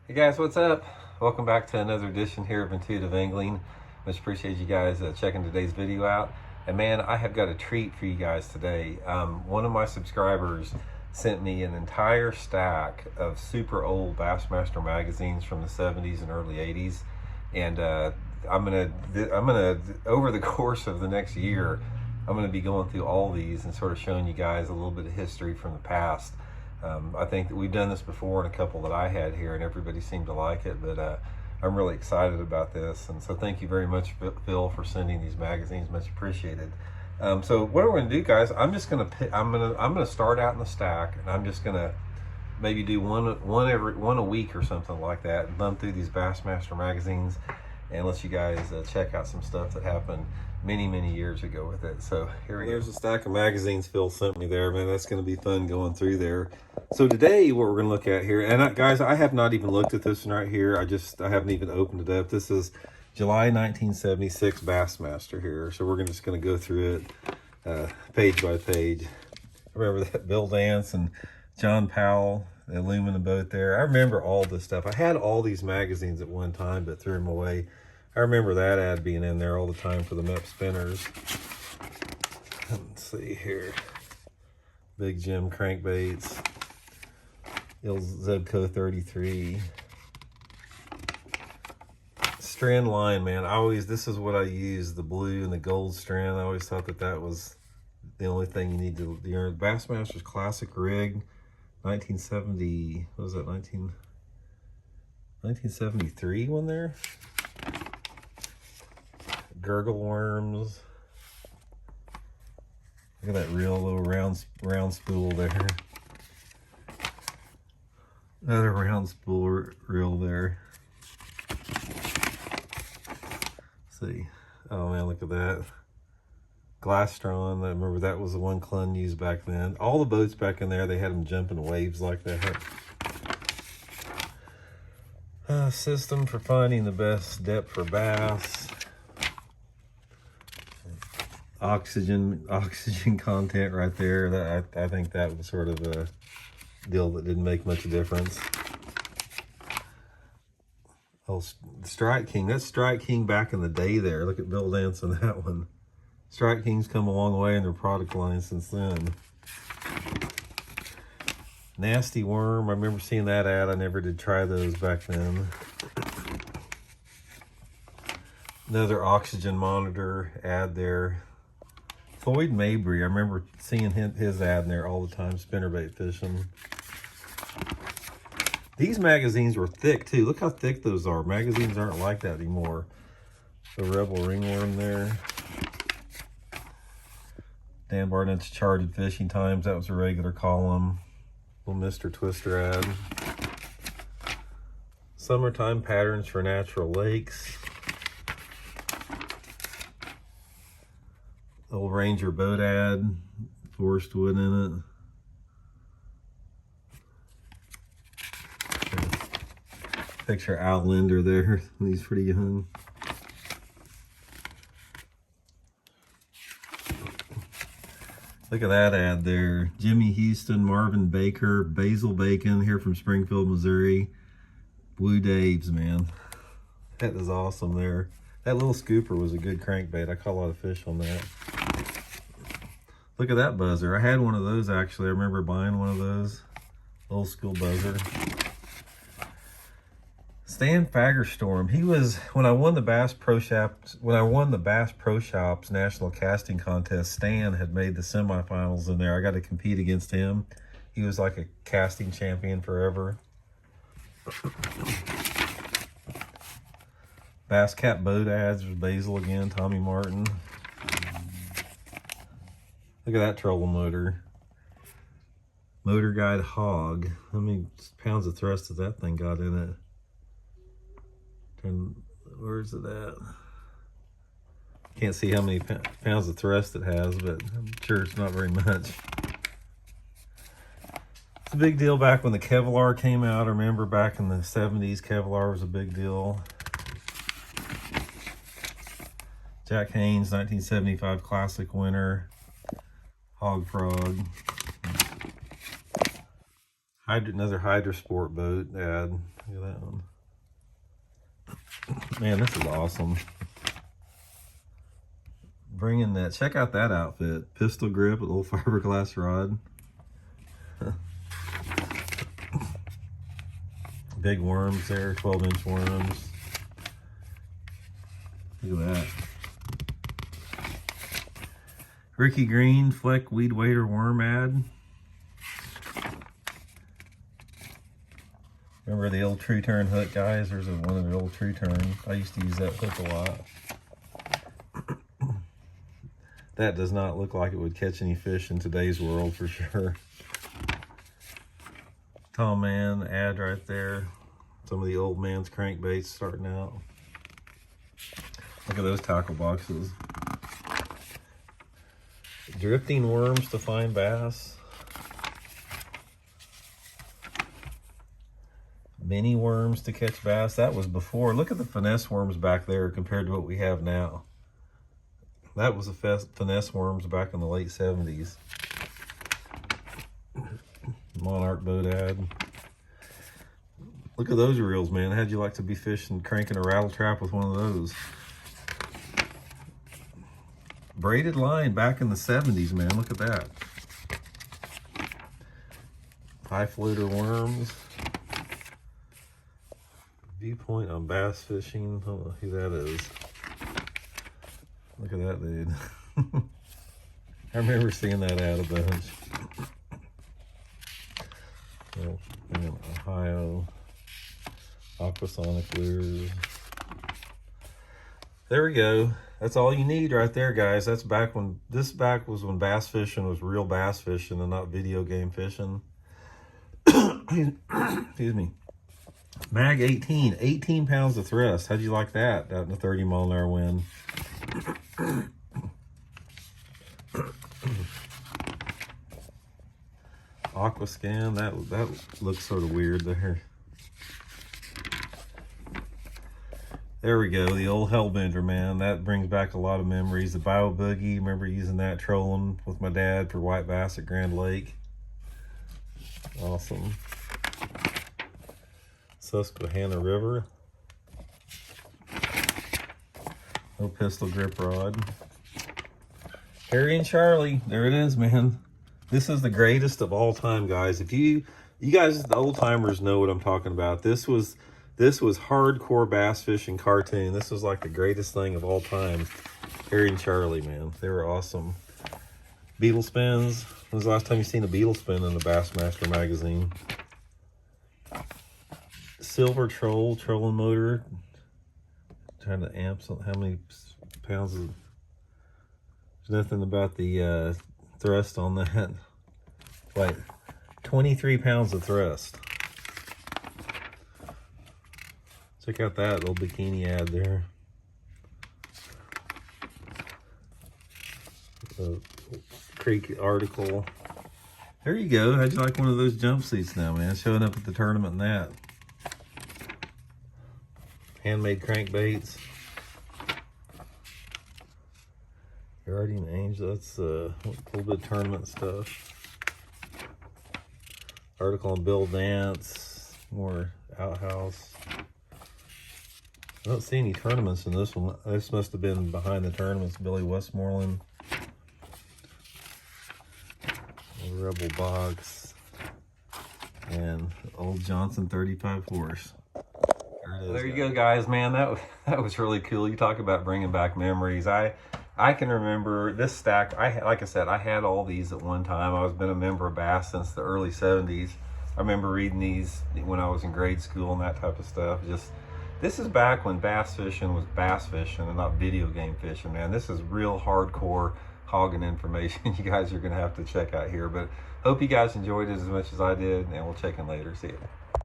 Hey guys, what's up? Welcome back to another edition here of Intuitive Angling. Much appreciate you guys checking today's video out. And man, I have got a treat for you guys today. One of my subscribers sent me an entire stack of super old Bassmaster magazines from the 70s and early 80s. And I'm gonna over the course of the next year, I'm gonna be going through all these and sort of showing you guys a little bit of history from the past. I think that we've done this before in a couple that I had here and everybody seemed to like it, but I'm really excited about this. And so thank you very much, Phil, for sending these magazines. Much appreciated. So what we're going to do, guys, I'm gonna start out in the stack, and I'm just gonna maybe do one a week or something like that, and thumb through these Bassmaster magazines and let you guys check out some stuff that happened many years ago with it. So here we go. There's a stack of magazines Phil sent me there, man. That's going to be fun going through there. So today what we're going to look at here, and guys, I have not even looked at this one right here. I haven't even opened it up. This is July 1976 Bassmaster here. So we're just going to go through it page by page. I remember that Bill Dance and John Powell, the aluminum boat there. I remember all this stuff. I had all these magazines at one time, but threw them away. I remember that ad being in there all the time for the MEP spinners. Let's see here. Big Jim crankbaits. Zebco 33. Strand line, man. This is what I use, the blue and the gold strand. I always thought that was the only thing you need to do. Bassmaster's Classic Rig, 1970, what was that, 1973 one there? Gurgle worms. Look at that real little round spool there. Another round spool reel there. Let's see. Oh man, look at that. Glastron. I remember that was the one Clun used back then. All the boats back in there, they had them jumping waves like that. System for finding the best depth for bass. Oxygen content right there. That I think that was sort of a deal that didn't make much difference. Oh, Strike King. That's Strike King back in the day there. Look at Bill Dance on that one. Strike King's come a long way in their product line since then. Nasty Worm. I remember seeing that ad. I never did try those back then. Another oxygen monitor ad there. Floyd Mabry, I remember seeing his ad in there all the time, spinnerbait fishing. These magazines were thick too. Look how thick those are. Magazines aren't like that anymore. The Rebel Ringworm there. Dan Barnett's Charted Fishing Times, that was a regular column. Little Mr. Twister ad. Summertime Patterns for Natural Lakes. Old Ranger boat ad, forest wood in it. Picture Al Linder there when he's pretty young. Look at that ad there. Jimmy Houston, Marvin Baker, Basil Bacon here from Springfield, Missouri. Blue Daves, man. That is awesome there. That little scooper was a good crankbait. I caught a lot of fish on that. Look at that buzzer. I had one of those actually. I remember buying one of those. Old school buzzer. Stan Fagerstorm. He was, when I won the Bass Pro Shops National Casting Contest, Stan had made the semifinals in there. I got to compete against him. He was like a casting champion forever. Bass Cat boat ads with Basil again, Tommy Martin. Look at that trolling motor. Motor Guide Hog. How many pounds of thrust has that thing got in it? Where's it at? Can't see how many pounds of thrust it has, but I'm sure it's not very much. It's a big deal back when the Kevlar came out. I remember back in the 70s, Kevlar was a big deal. Jack Haynes, 1975 Classic winner. Hog Frog. Another Hydrosport boat ad. Look at that one. Man, this is awesome. Bringing that, check out that outfit. Pistol grip with a little fiberglass rod. Big worms there, 12-inch worms. Look at that. Ricky Green Fleck Weed Wader Worm ad. Remember the old tree turn hook, guys? There's one of the old tree turns. I used to use that hook a lot. That does not look like it would catch any fish in today's world for sure. Tall Man ad right there. Some of the old man's crankbaits starting out. Look at those tackle boxes. Drifting worms to find bass. Mini worms to catch bass. That was before. Look at the finesse worms back there compared to what we have now. That was the finesse worms back in the late 70s. Monarch boat ad. Look at those reels, man. How'd you like to be fishing, cranking a rattle trap with one of those? Braided line back in the 70s, man. Look at that. High floater worms. Viewpoint on bass fishing. I don't know who that is. Look at that dude. I remember seeing that ad a bunch. Oh, man, Ohio. Aquasonic lures. There we go. That's all you need right there, guys. That's back when, was when bass fishing was real bass fishing and not video game fishing. Excuse me. Mag 18 pounds of thrust. How'd you like that out in a 30-mile-an-hour wind? Aqua scan, that looks sort of weird there. There we go, the old Hellbender, man. That brings back a lot of memories. The Bio Boogie, remember using that trolling with my dad for white bass at Grand Lake. Awesome. Susquehanna River. No pistol grip rod. Harry and Charlie, there it is, man. This is the greatest of all time, guys. If you guys, the old timers, know what I'm talking about. This was hardcore bass fishing cartoon. This was like the greatest thing of all time. Harry and Charlie, man, they were awesome. Beetle spins. When was the last time you seen a beetle spin in the Bassmaster magazine? Silver troll, trolling motor. Trying to amp some, how many pounds of, there's nothing about the thrust on that. Like 23 pounds of thrust. Check out that little bikini ad there. Creek article. There you go. How'd you like one of those jumpsuits now, man? Showing up at the tournament and that. Handmade crankbaits. Guardian Angel, that's a little bit of tournament stuff. Article on Bill Dance, more outhouse. I don't see any tournaments in this one. This must have been behind the tournaments. Billy Westmoreland. Rebel box. And old Johnson 35 horse. There you go, guys, man. That was really cool. You talk about bringing back memories. I can remember this stack. Like I said, I had all these at one time. I've been a member of Bass since the early 70s. I remember reading these when I was in grade school and that type of stuff. This is back when bass fishing was bass fishing and not video game fishing, man. This is real hardcore hogging information you guys are going to have to check out here. But hope you guys enjoyed it as much as I did, and we'll check in later. See you.